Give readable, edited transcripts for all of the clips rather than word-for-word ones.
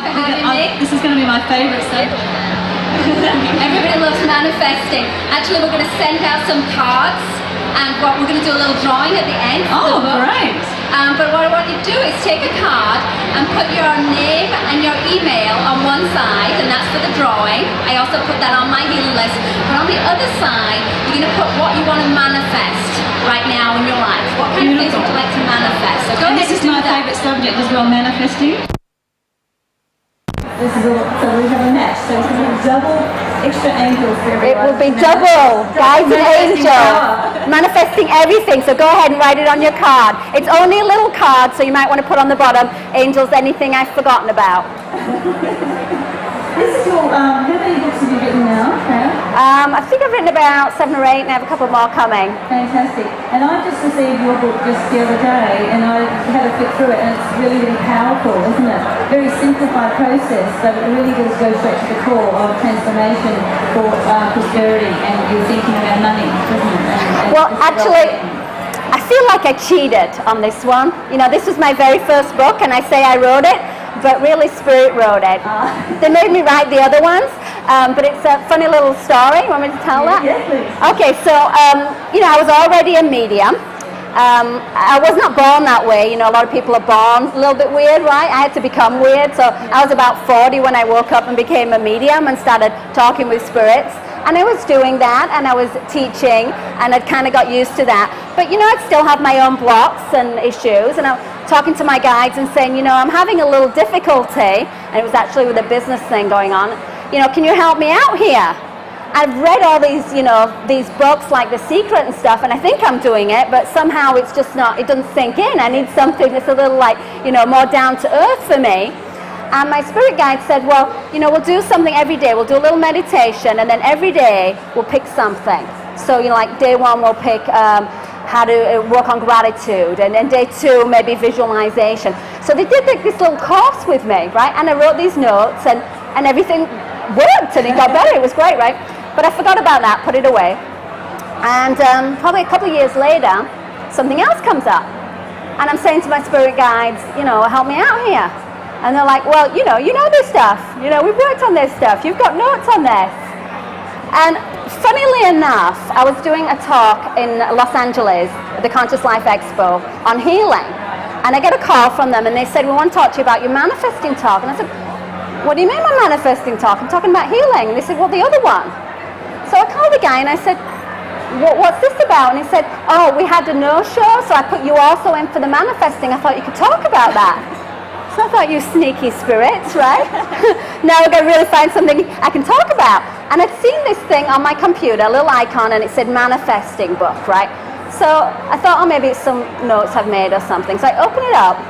for having me. This is going to be my favourite subject. Everybody loves manifesting. Actually, we're going to send out some cards, and we're going to do a little drawing at the end. Oh, great. But what I want you to do is take a card and put your name and your email on one side, and that's for the drawing. I also put that on my healing list. But on the other side, you're going to put what you want to manifest right now in your life. What kind of things would you like to manifest? So go ahead. This is my favourite subject as well, manifesting. This is so we have a match. So it's going to be double extra angels for everyone. It will be double guides and angels, manifesting everything. So go ahead and write it on your card. It's only a little card, so you might want to put on the bottom, angels, anything I've forgotten about. This is all, how many books have you written now? I think I've written about 7 or 8, and I have a couple more coming. Fantastic. And I just received your book just the other day, and I had a flick through it, and it's really, really powerful, isn't it? Very simplified process, but it really does go straight to the core of transformation for prosperity and your thinking about money, doesn't it? Well, actually, I feel like I cheated on this one. You know, this was my very first book, and I say I wrote it, but really Spirit wrote it. They made me write the other ones, but it's a funny little story. You want me to tell that? Yes, please. Okay, so, you know, I was already a medium. I was not born that way. You know, a lot of people are born a little bit weird, right? I had to become weird. So I was about 40 when I woke up and became a medium and started talking with spirits. And I was doing that, and I was teaching, and I'd kind of got used to that. But, you know, I'd still have my own blocks and issues, and I'm talking to my guides and saying, you know, I'm having a little difficulty, and it was actually with a business thing going on. You know, can you help me out here? I've read all these, you know, these books like The Secret and stuff, and I think I'm doing it, but somehow it's just not, it doesn't sink in. I need something that's a little like, you know, more down to earth for me. And my spirit guide said, well, you know, we'll do something every day. We'll do a little meditation, and then every day we'll pick something. So, you know, like day 1 we'll pick how to work on gratitude, and then day 2 maybe visualization. So they did this little course with me, right? And I wrote these notes, and everything worked, and it got better. It was great, right? But I forgot about that, put it away. And probably a couple of years later, something else comes up. And I'm saying to my spirit guides, you know, help me out here. And they're like, well, you know this stuff. You know, we've worked on this stuff. You've got notes on this. And funnily enough, I was doing a talk in Los Angeles, the Conscious Life Expo, on healing. And I get a call from them, and they said, we want to talk to you about your manifesting talk. And I said, what do you mean my manifesting talk? I'm talking about healing. And they said, well, the other one. So I called the guy, and I said, what's this about? And he said, oh, we had a no-show, so I put you also in for the manifesting. I thought you could talk about that. So I thought, you sneaky spirits, right? Now we're going to really find something I can talk about. And I'd seen this thing on my computer, a little icon, and it said manifesting book, right? So I thought, oh, maybe it's some notes I've made or something. So I open it up,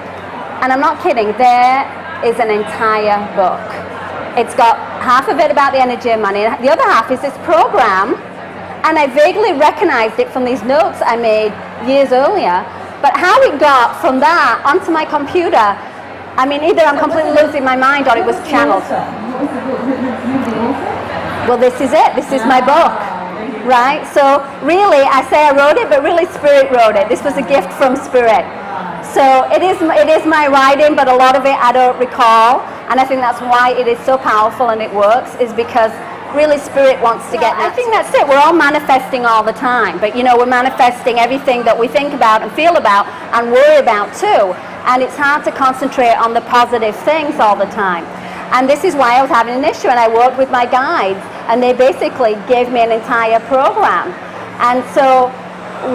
and I'm not kidding, there is an entire book. It's got half of it about the energy of money, and the other half is this program, and I vaguely recognized it from these notes I made years earlier. But how it got from that onto my computer, I mean, either I'm completely losing my mind or it was channeled. Well, this is it. This is my book, right? So really, I say I wrote it, but really Spirit wrote it. This was a gift from Spirit. So it is my writing, but a lot of it I don't recall. And I think that's why it is so powerful and it works, is because really Spirit wants to get. I think that's it. We're all manifesting all the time, but you know, we're manifesting everything that we think about and feel about and worry about too. And it's hard to concentrate on the positive things all the time. And this is why I was having an issue, and I worked with my guides, and they basically gave me an entire program. And so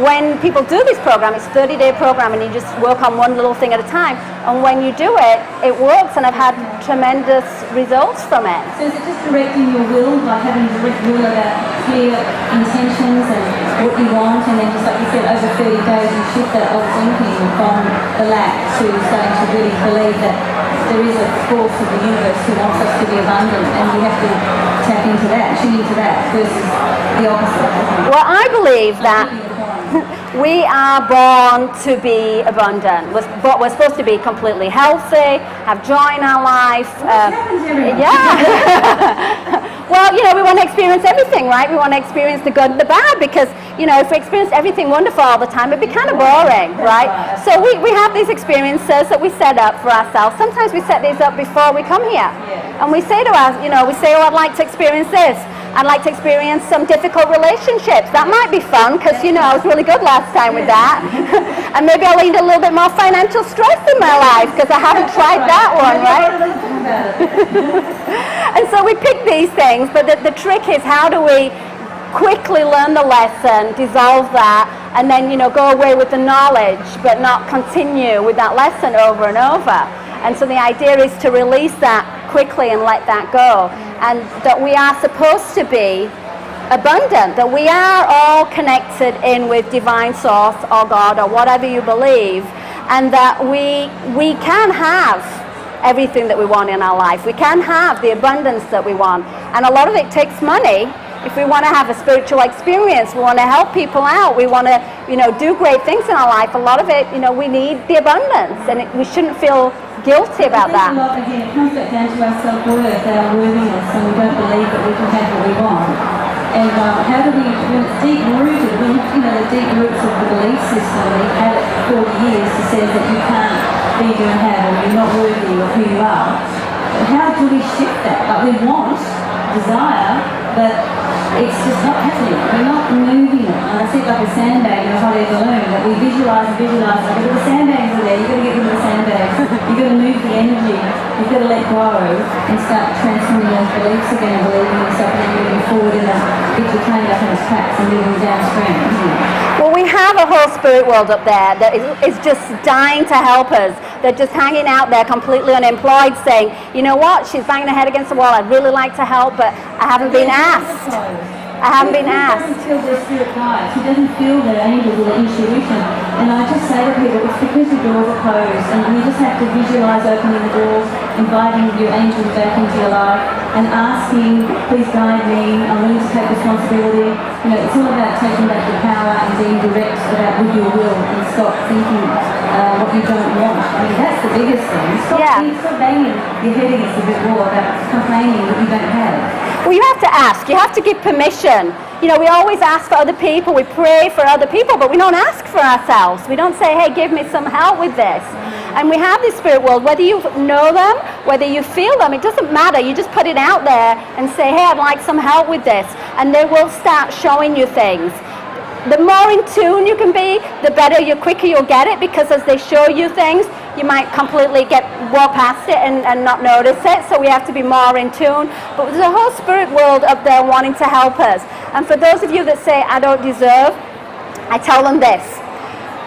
when people do this program, it's a 30-day program, and you just work on one little thing at a time. And when you do it, it works, and I've had tremendous results from it. So is it just directing your will, like having direct will about clear intentions and what you want, and then just like you said, over 30 days you shift that old thinking from the lack to starting to really believe that there is a force of the universe who wants us to be abundant, and we have to tap into that, tune into that, versus the opposite, isn't it? Well, I believe that we are born to be abundant. We're supposed to be completely healthy, have joy in our life. What happens every yeah. Well, we want to experience everything, right? We want to experience the good and the bad because, if we experience everything wonderful all the time, it'd be kind of boring, right? So we have these experiences that we set up for ourselves. Sometimes we set these up before we come here. And we say to us, I'd like to experience this. I'd like to experience some difficult relationships. That might be fun because, I was really good last time with that. And maybe I'll need a little bit more financial stress in my life because I haven't tried that one, right? And so we pick these things, but the trick is how do we quickly learn the lesson, dissolve that, and then, go away with the knowledge, but not continue with that lesson over and over. And so the idea is to release that quickly and let that go. And that we are supposed to be abundant, that we are all connected in with divine source or God or whatever you believe, and that we can have everything that we want in our life. We can have the abundance that we want. And a lot of it takes money. If we want to have a spiritual experience, we want to help people out, we want to, do great things in our life, a lot of it, we need the abundance, and we shouldn't feel guilty about that. A lot, again, it comes back down to our self-worth, our worthiness, and we don't believe that we can have what we want. And how do we, when it's deep-rooted, the deep roots of the belief system, we've had it for 40 years to say that you can't be, do, and have, or you're not worthy of who you are. But how do we shift that? Like, we want, desire, but it's just not happening. We're not moving it. And I see it like a sandbag in a hot air balloon that we visualise, like, the sandbags are there, you've got to get rid of the sandbags. You've got to move the energy. You've got to let go and start transforming those beliefs again and believing in yourself and then moving forward in get your train up in its tracks and moving downstream, isn't it? Well, we have a whole spirit world up there that is just dying to help us. They're just hanging out there completely unemployed saying, you know what, she's banging her head against the wall, I'd really like to help, but I haven't been asked. I haven't been asked. He doesn't feel their spirit guides. He doesn't feel their angels or their intuition. And I just say to people, it's because the doors are closed and you just have to visualise opening the doors, inviting your angels back into your life and asking, please guide me, I'm willing to take responsibility. It's all about taking back the power and being direct about with your will and stop thinking what you don't want. I mean, that's the biggest thing. Stop banging your head against the brick wall about complaining that you don't have. Well, you have to ask. You have to give permission. We always ask for other people. We pray for other people, but we don't ask for ourselves. We don't say, hey, give me some help with this. And we have this spirit world. Whether you know them, whether you feel them, it doesn't matter. You just put it out there and say, hey, I'd like some help with this. And they will start showing you things. The more in tune you can be, the better, quicker you'll get it, because as they show you things, you might completely walk past it and not notice it. So we have to be more in tune. But there's a whole spirit world up there wanting to help us. And for those of you that say, I don't deserve, I tell them this.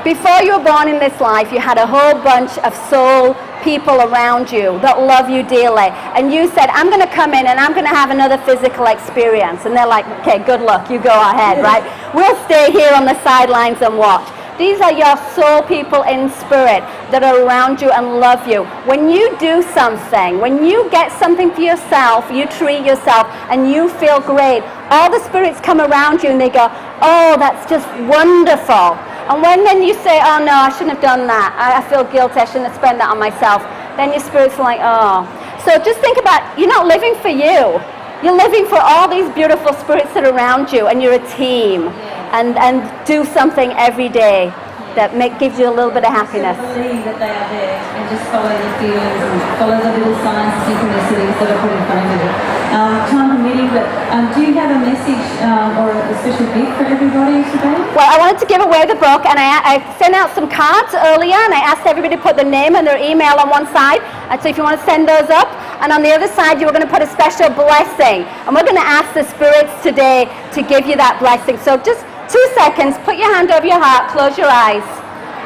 Before you were born in this life, you had a whole bunch of soul people around you that love you dearly. And you said, I'm going to come in and I'm going to have another physical experience. And they're like, okay, good luck, you go ahead, right? We'll stay here on the sidelines and watch. These are your soul people in spirit that are around you and love you. When you do something, when you get something for yourself, you treat yourself and you feel great, all the spirits come around you and they go, oh, that's just wonderful. And when then you say, oh no, I shouldn't have done that, I feel guilty, I shouldn't have spent that on myself, then your spirits are like, oh. So just think about, you're not living for you. You're living for all these beautiful spirits that are around you, and you're a team. And do something every day that gives you a little bit of happiness. Just believe that they are there and just follow your feelings and follow the little signs and synchronicities that are put in front of you. Time permitting, but do you have a message or a special gift for everybody today? Well, I wanted to give away the book, and I sent out some cards earlier, and I asked everybody to put their name and their email on one side. And so if you want to send those up, and on the other side, you were going to put a special blessing. And we're going to ask the spirits today to give you that blessing. So just 2 seconds, put your hand over your heart, close your eyes,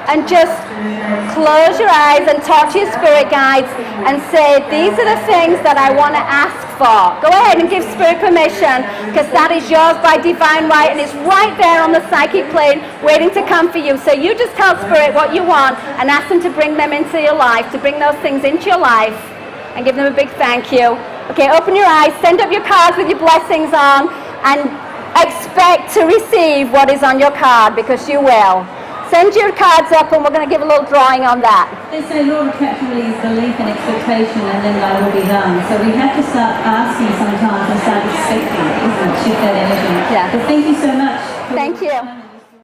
and just close your eyes and talk to your spirit guides and say, these are the things that I want to ask for. Go ahead and give spirit permission, because that is yours by divine right, and it's right there on the psychic plane waiting to come for you. So you just tell spirit what you want and ask them to bring them into your life, to bring those things into your life, and give them a big thank you. Okay, open your eyes, send up your cards with your blessings on, and expect to receive what is on your card, because you will. send your cards up and we're going to give a little drawing on that. They say law of attraction really is belief and expectation, and then they will be done. So we have to start asking sometimes and start expecting it, isn't it? Shift that energy. Yeah. But thank you so much. Thank you.